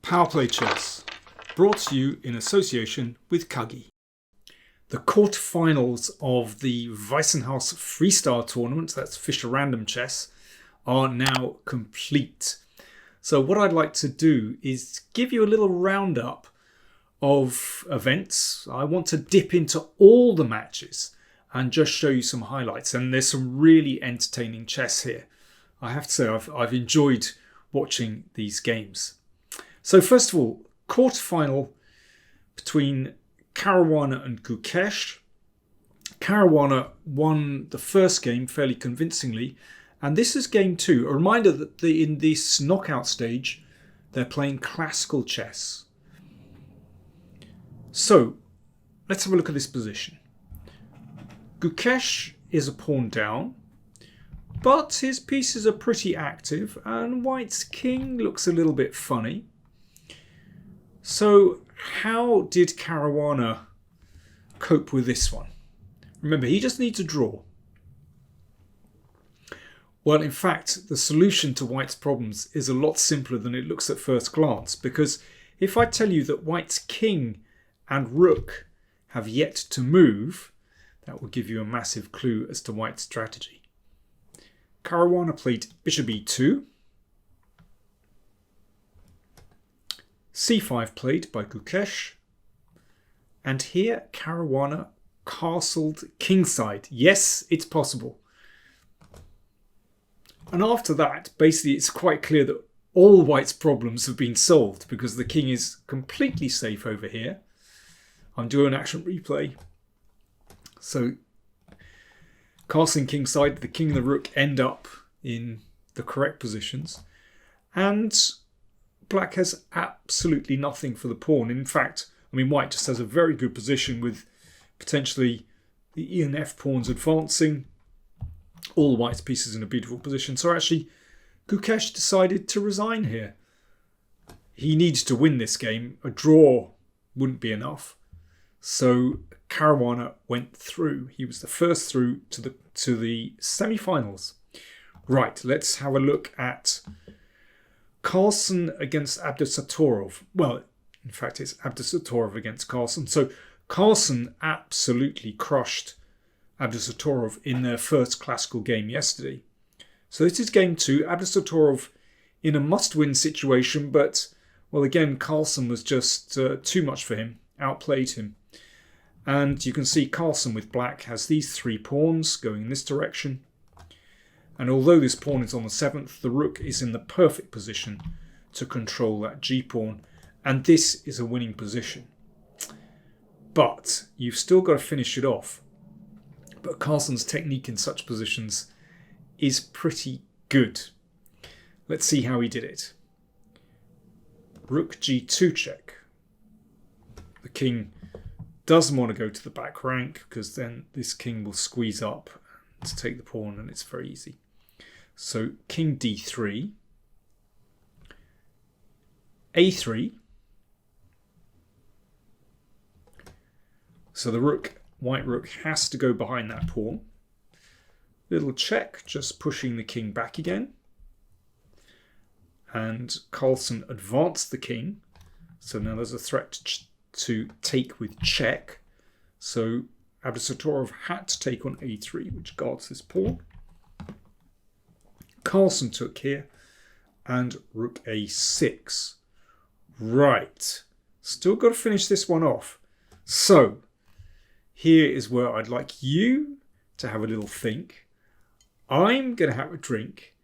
PowerPlayChess, brought to you in association with Kagi. The quarterfinals of the Weissenhaus Freestyle tournament, that's Fischer Random Chess, are now complete. So what I'd like to do is give you a little roundup of events. I want to dip into all the matches and just show you some highlights. And there's some really entertaining chess here. I have to say I've enjoyed watching these games. So first of all, quarterfinal between Caruana and Gukesh. Caruana won the first game fairly convincingly, and this is game two. A reminder that in this knockout stage, they're playing classical chess. So let's have a look at this position. Gukesh is a pawn down, but his pieces are pretty active, and White's king looks a little bit funny. So how did Caruana cope with this one? Remember, he just needs a draw. Well, in fact, the solution to White's problems is a lot simpler than it looks at first glance, because if I tell you that White's king and rook have yet to move, that will give you a massive clue as to White's strategy. Caruana played bishop e2. c5 played by Gukesh. And here Caruana castled kingside. Yes, it's possible. And after that, basically it's quite clear that all White's problems have been solved because the king is completely safe over here. I'm doing an action replay. So Carlsen kingside, the king and the rook end up in the correct positions. And Black has absolutely nothing for the pawn. In fact, I mean, White just has a very good position with potentially the E and F pawns advancing. All White's pieces in a beautiful position. So actually, Gukesh decided to resign here. He needs to win this game. A draw wouldn't be enough. So Caruana went through. He was the first through to the semi-finals. Right, let's have a look at Carlsen against Abdusattorov. Well, in fact, it's Abdusattorov against Carlsen. So Carlsen absolutely crushed Abdusattorov in their first classical game yesterday. So this is game two. Abdusattorov in a must-win situation, but, well, again, Carlsen was just too much for him, outplayed him. And you can see Carlsen with Black has these three pawns going in this direction. And although this pawn is on the 7th, the rook is in the perfect position to control that g-pawn. And this is a winning position. But you've still got to finish it off. But Carlsen's technique in such positions is pretty good. Let's see how he did it. Rook g2 check. The king doesn't want to go to the back rank because then this king will squeeze up to take the pawn and it's very easy. So king d3, a3. So the rook, white rook, has to go behind that pawn. Little check, just pushing the king back again. And Carlsen advanced the king. So now there's a threat to take with check. So Abdusattorov had to take on a3, which guards this pawn. Carlsen took here, and rook a6. Right, still got to finish this one off. So here is where I'd like you to have a little think. I'm going to have a drink.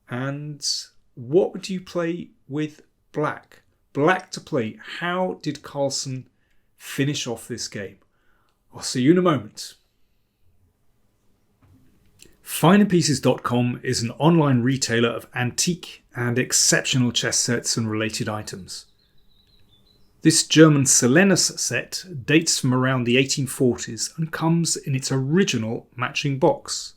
And what would you play with Black? Black to play. How did Carlsen finish off this game? I'll see you in a moment. FineAndPieces.com is an online retailer of antique and exceptional chess sets and related items. This German Silenus set dates from around the 1840s and comes in its original matching box.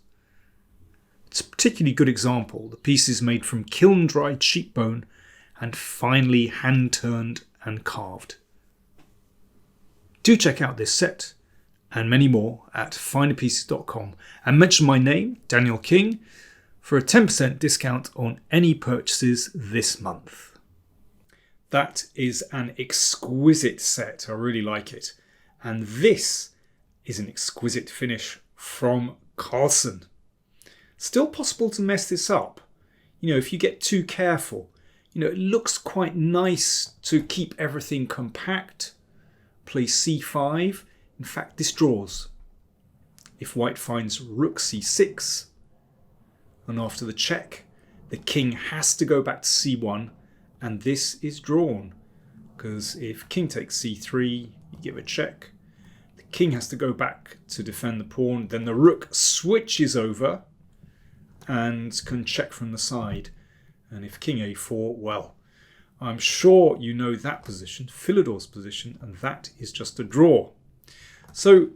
It's a particularly good example. The piece is made from kiln-dried sheep bone and finely hand-turned and carved. Do check out this set and many more at FineAndPieces.com and mention my name, Daniel King, for a 10% discount on any purchases this month. That is an exquisite set. I really like it. And this is an exquisite finish from Carlsen. Still possible to mess this up. You know, if you get too careful. You know, it looks quite nice to keep everything compact. Play c5. In fact, this draws. If white finds rook c6, and after the check, the king has to go back to c1, and this is drawn. Because if king takes c3, you give a check. The king has to go back to defend the pawn. Then the rook switches over and can check from the side. And if king a4, well, I'm sure you know that position, Filodore's position, and that is just a draw. So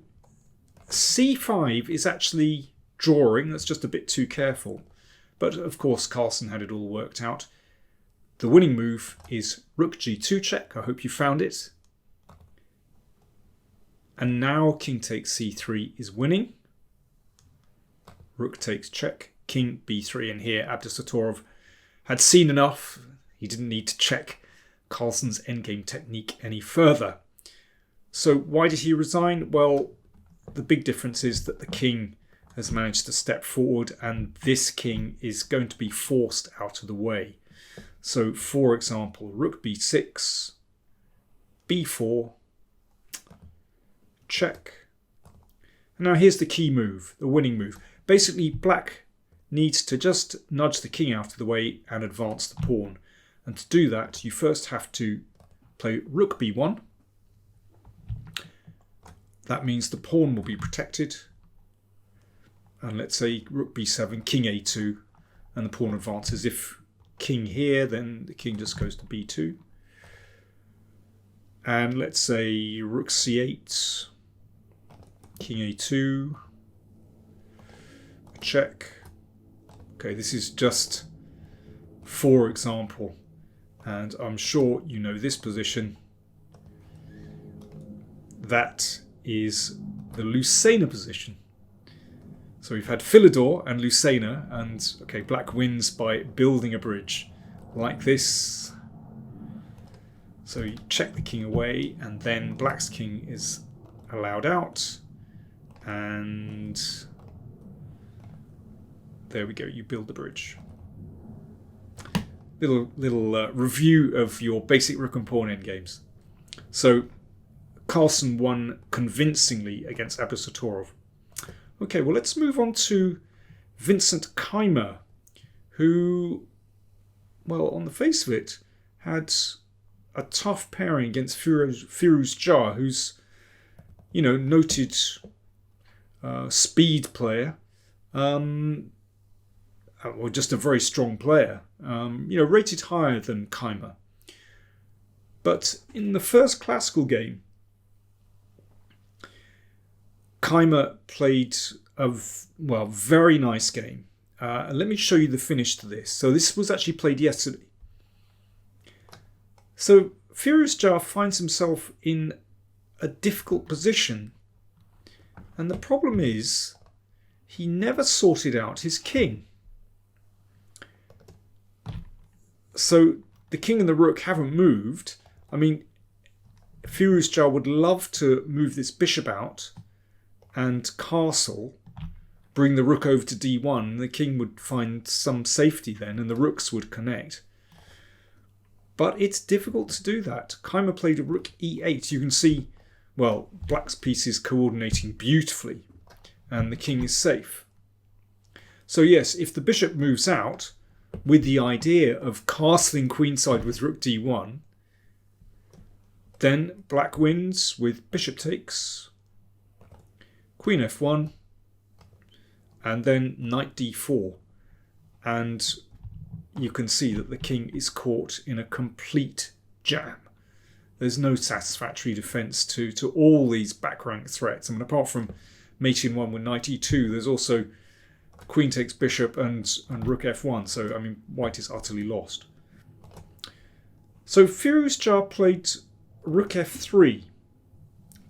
c5 is actually drawing. That's just a bit too careful. But of course, Carlsen had it all worked out. The winning move is rook g2 check. I hope you found it. And now king takes c3 is winning. Rook takes check. King b3. And here Abdusattorov had seen enough. He didn't need to check Carlsen's endgame technique any further. So why did he resign? Well, the big difference is that the king has managed to step forward and this king is going to be forced out of the way. So, for example, rook b6, b4, check. Now here's the key move, the winning move. Basically, black needs to just nudge the king out of the way and advance the pawn. And to do that, you first have to play rook b1. That means the pawn will be protected. And let's say rook b7, king a2, and the pawn advances. If king here, then the king just goes to b2. And let's say rook c8, king a2, check. Okay, this is just for example, and I'm sure you know this position. That is the Lucena position. So we've had Philidor and Lucena, and okay, black wins by building a bridge like this. So you check the king away, and then black's king is allowed out, and there we go, you build the bridge. Little review of your basic rook and pawn endgames. So Carlsen won convincingly against Abdusattorov. Okay, well, let's move on to Vincent Keymer, who, well, on the face of it, had a tough pairing against Firouzja, who's, you know, noted speed player, or just a very strong player, you know, rated higher than Keymer. But in the first classical game, Keymer played a very nice game. Let me show you the finish to this. So this was actually played yesterday. So Firouzja finds himself in a difficult position. And the problem is he never sorted out his king. So the king and the rook haven't moved. I mean, Firouzja would love to move this bishop out and castle, bring the rook over to d1. The king would find some safety then, and the rooks would connect. But it's difficult to do that. Keymer played a rook e8. You can see, well, black's piece is coordinating beautifully, and the king is safe. So yes, if the bishop moves out with the idea of castling queenside with rook d1, then black wins with bishop takes, queen f1, and then knight d4. And you can see that the king is caught in a complete jam. There's no satisfactory defence to all these back rank threats. I mean, apart from mating one with knight e2, there's also queen takes bishop and rook f1. So, I mean, white is utterly lost. So Firouzja played rook f3,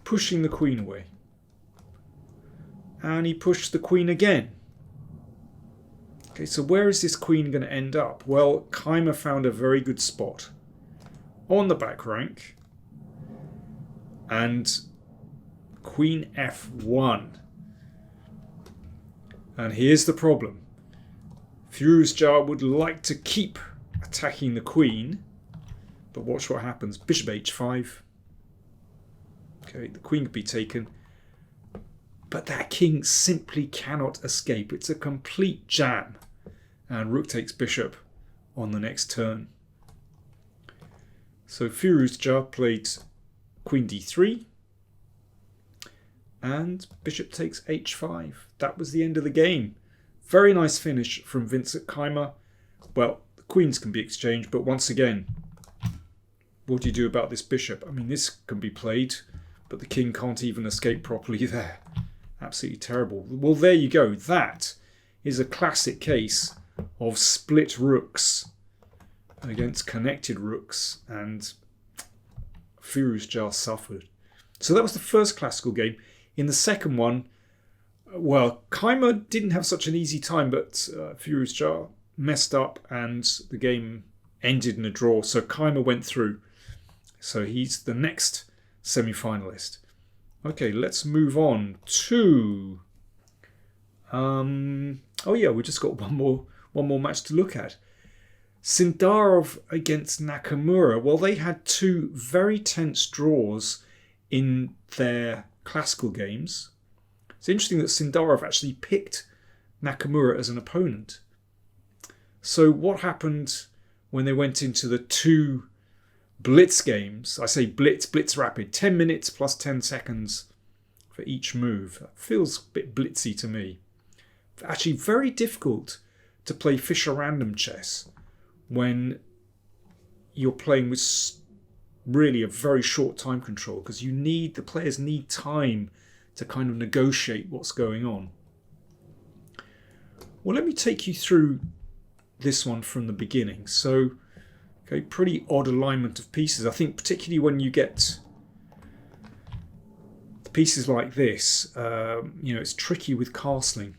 pushing the queen away. And he pushed the queen again. Okay, so where is this queen going to end up? Well, Keymer found a very good spot. on the back rank. And queen f1. And here's the problem. Firouzja would like to keep attacking the queen, but watch what happens. Bishop h5. Okay, the queen could be taken, but that king simply cannot escape. It's a complete jam. And rook takes bishop on the next turn. So Firouzja played queen d3, and bishop takes h5. That was the end of the game. Very nice finish from Vincent Keymer. Well, the queens can be exchanged, but once again, what do you do about this bishop? I mean, this can be played, but the king can't even escape properly there. Absolutely terrible. Well, there you go. That is a classic case of split rooks against connected rooks, and Firouzja suffered. So that was the first classical game. In the second one, well, Keymer didn't have such an easy time, but Firouzja messed up and the game ended in a draw. So Keymer went through. So he's the next semi-finalist. Okay, let's move on to... oh yeah, we just got one more match to look at. Sindarov against Nakamura. Well, they had two very tense draws in their classical games. It's interesting that Sindarov actually picked Nakamura as an opponent. So what happened when they went into the two blitz games? I say blitz rapid, 10 minutes plus 10 seconds for each move. That feels a bit blitzy to me. Actually very difficult to play Fischer random chess when you're playing with really a very short time control, because the players need time to kind of negotiate what's going on. Well, let me take you through this one from the beginning. So, okay, pretty odd alignment of pieces. I think particularly when you get pieces like this, it's tricky with castling.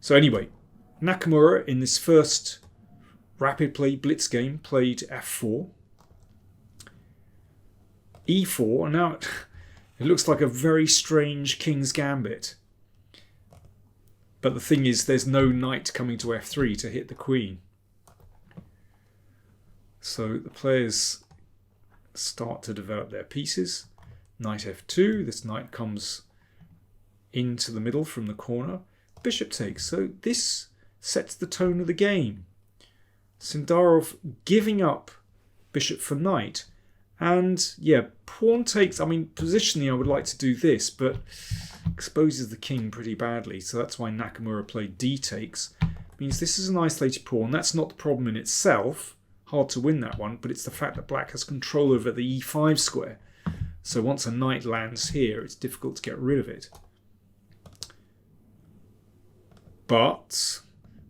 So anyway, Nakamura in this first rapid play blitz game played f4, e4, and now it looks like a very strange king's gambit. But the thing is, there's no knight coming to f3 to hit the queen. So the players start to develop their pieces. Knight f2, this knight comes into the middle from the corner. Bishop takes, so this sets the tone of the game. Sindarov giving up bishop for knight. And yeah, pawn takes, I mean, positionally I would like to do this, but exposes the king pretty badly. So that's why Nakamura played d takes. Means this is an isolated pawn. That's not the problem in itself. Hard to win that one, but it's the fact that black has control over the e5 square. So once a knight lands here, it's difficult to get rid of it. But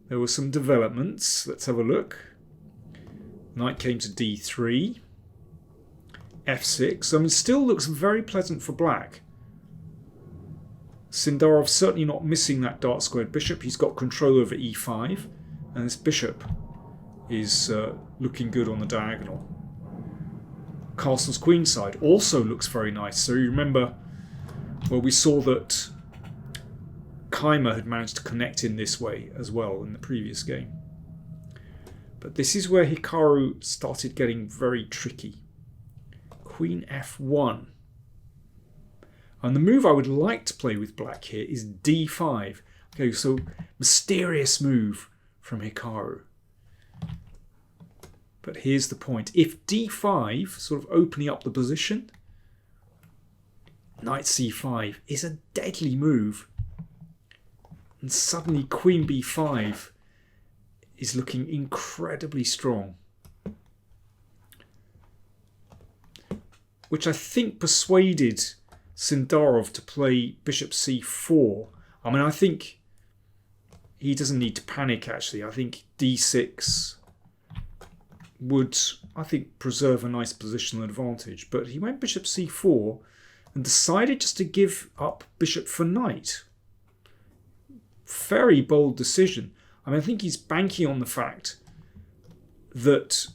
there were some developments. Let's have a look. Knight came to d3. f6. I mean, still looks very pleasant for black. Sindarov certainly not missing that dark squared bishop. He's got control over e5. And this bishop is looking good on the diagonal. Carlsen's queenside also looks very nice. So you remember, well, we saw that Keymer had managed to connect in this way as well in the previous game. But this is where Hikaru started getting very tricky. Queen f1. And the move I would like to play with black here is d5. Okay, so mysterious move from Hikaru. But here's the point. If d5, sort of opening up the position, knight c5 is a deadly move. And suddenly queen b5 is looking incredibly strong. Which I think persuaded Sindarov to play bishop c4. I mean, I think he doesn't need to panic, actually. I think d6 would, I think, preserve a nice positional advantage. But he went bishop c4 and decided just to give up bishop for knight. Very bold decision. I mean, I think he's banking on the fact that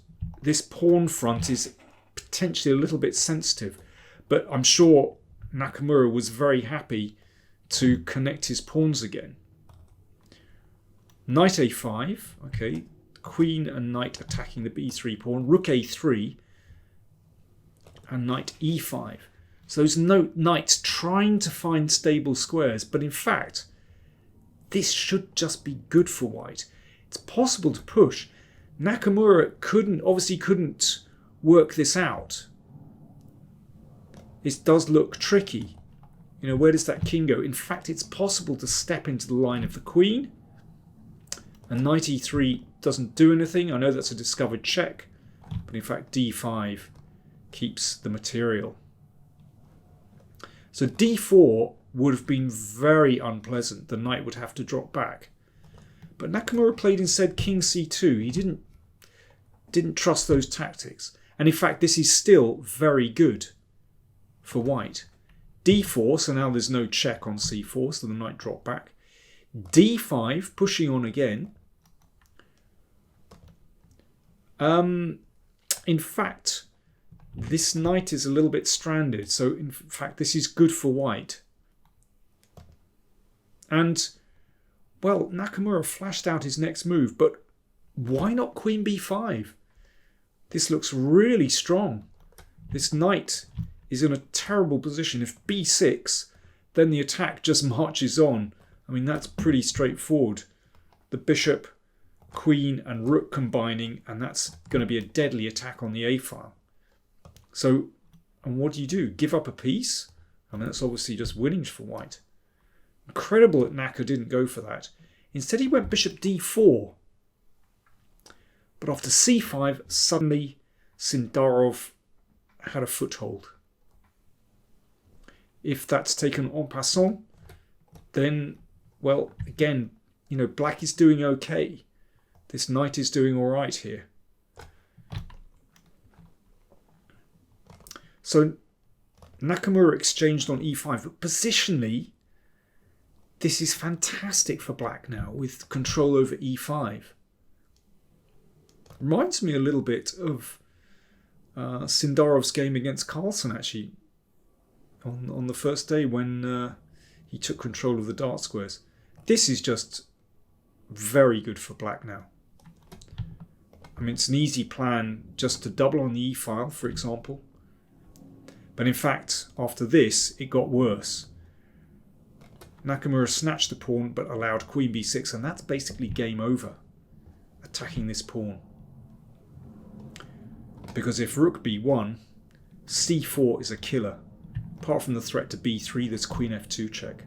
this pawn front is potentially a little bit sensitive. But I'm sure Nakamura was very happy to connect his pawns again. Knight a5, okay, queen and knight attacking the b3 pawn, rook a3, and knight e5. So those knights trying to find stable squares, but in fact, this should just be good for white. It's possible to push. Nakamura obviously couldn't work this out. It does look tricky. You know, where does that king go? In fact, it's possible to step into the line of the queen. And knight e3 doesn't do anything. I know that's a discovered check, but in fact d5 keeps the material. So d4 would have been very unpleasant. The knight would have to drop back. But Nakamura played instead king c2. He didn't trust those tactics. And in fact, this is still very good for white. d4, so now there's no check on c4, so the knight dropped back. d5, pushing on again. In fact, this knight is a little bit stranded, so in fact this is good for white. And, well, Nakamura flashed out his next move, but why not queen b5? This looks really strong. This knight is in a terrible position. If b6, then the attack just marches on. I mean, that's pretty straightforward. The bishop, queen and rook combining, and that's going to be a deadly attack on the a file. So, and what do? Give up a piece? I mean, that's obviously just winnings for white. Incredible that Naka didn't go for that. Instead, he went bishop d4. But after c5, suddenly Sindarov had a foothold. If that's taken en passant, then, well, again, you know, black is doing okay. This knight is doing all right here. So Nakamura exchanged on e5, but positionally, this is fantastic for black now with control over e5. Reminds me a little bit of Sindarov's game against Carlsen, actually, on the first day when he took control of the dart squares. This is just very good for black now. I mean, it's an easy plan just to double on the e-file, for example. But in fact, after this, it got worse. Nakamura snatched the pawn but allowed queen b6, and that's basically game over, attacking this pawn. Because if rook b1, c4 is a killer. Apart from the threat to b3, there's queen f2 check.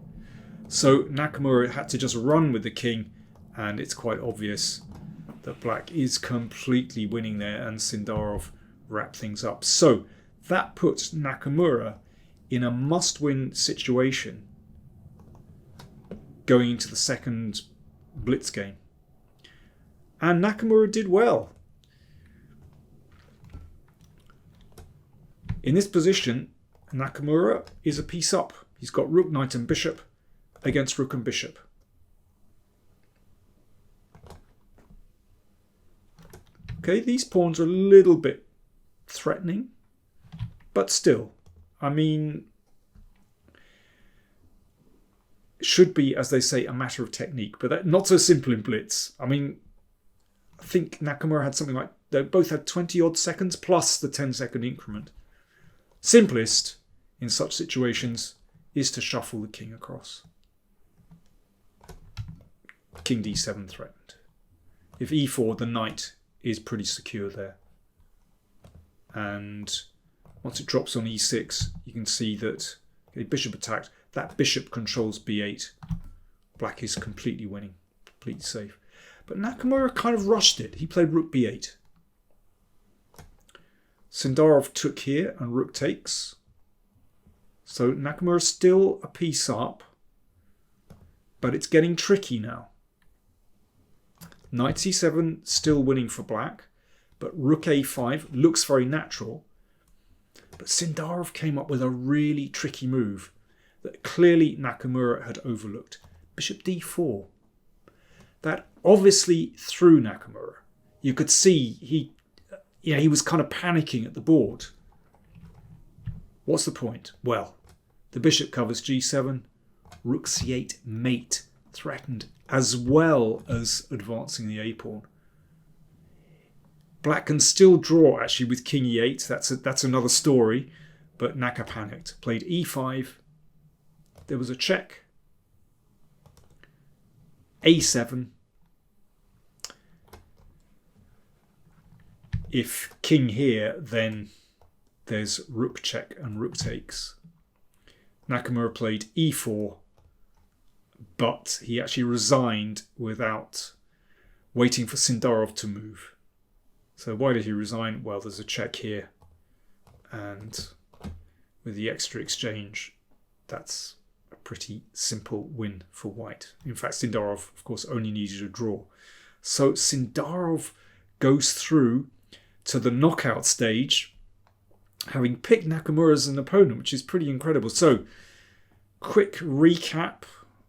So Nakamura had to just run with the king, and it's quite obvious that black is completely winning there, and Sindarov wrapped things up. So that puts Nakamura in a must-win situation going into the second blitz game. And Nakamura did well. In this position, Nakamura is a piece up. He's got rook, knight and bishop against rook and bishop. Okay, these pawns are a little bit threatening, but still, I mean, it should be, as they say, a matter of technique, but not so simple in blitz. I mean, I think Nakamura had something like, they both had 20 odd seconds plus the 10-second increment. Simplest in such situations is to shuffle the king across. King d7 threatened. If e4, the knight is pretty secure there. And once it drops on e6, you can see that a bishop attacked. That bishop controls b8. Black is completely winning, completely safe. But Nakamura kind of rushed it. He played rook b8. Sindarov took here and rook takes. So Nakamura's still a piece up, but it's getting tricky now. Knight c7 still winning for black, but rook a5 looks very natural. But Sindarov came up with a really tricky move that clearly Nakamura had overlooked. Bishop d4. That obviously threw Nakamura. You could see he was kind of panicking at the board. What's the point? Well, the bishop covers g7, rook c8 mate threatened, as well as advancing the a-pawn. Black can still draw actually with king e8. That's another story, but Naka panicked. Played e5. There was a check. a7. If king here, then there's rook check and rook takes. Nakamura played e4, but he actually resigned without waiting for Sindarov to move. So why did he resign? Well, there's a check here, and with the extra exchange, that's a pretty simple win for white. In fact, Sindarov, of course, only needed a draw. So Sindarov goes through to the knockout stage, having picked Nakamura as an opponent, which is pretty incredible. So, quick recap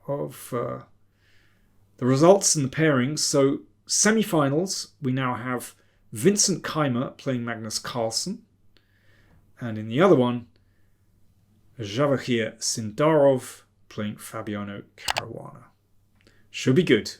of the results and the pairings. So, semi-finals, we now have Vincent Keymer playing Magnus Carlsen. And in the other one, Javahir Sindarov playing Fabiano Caruana. Should be good.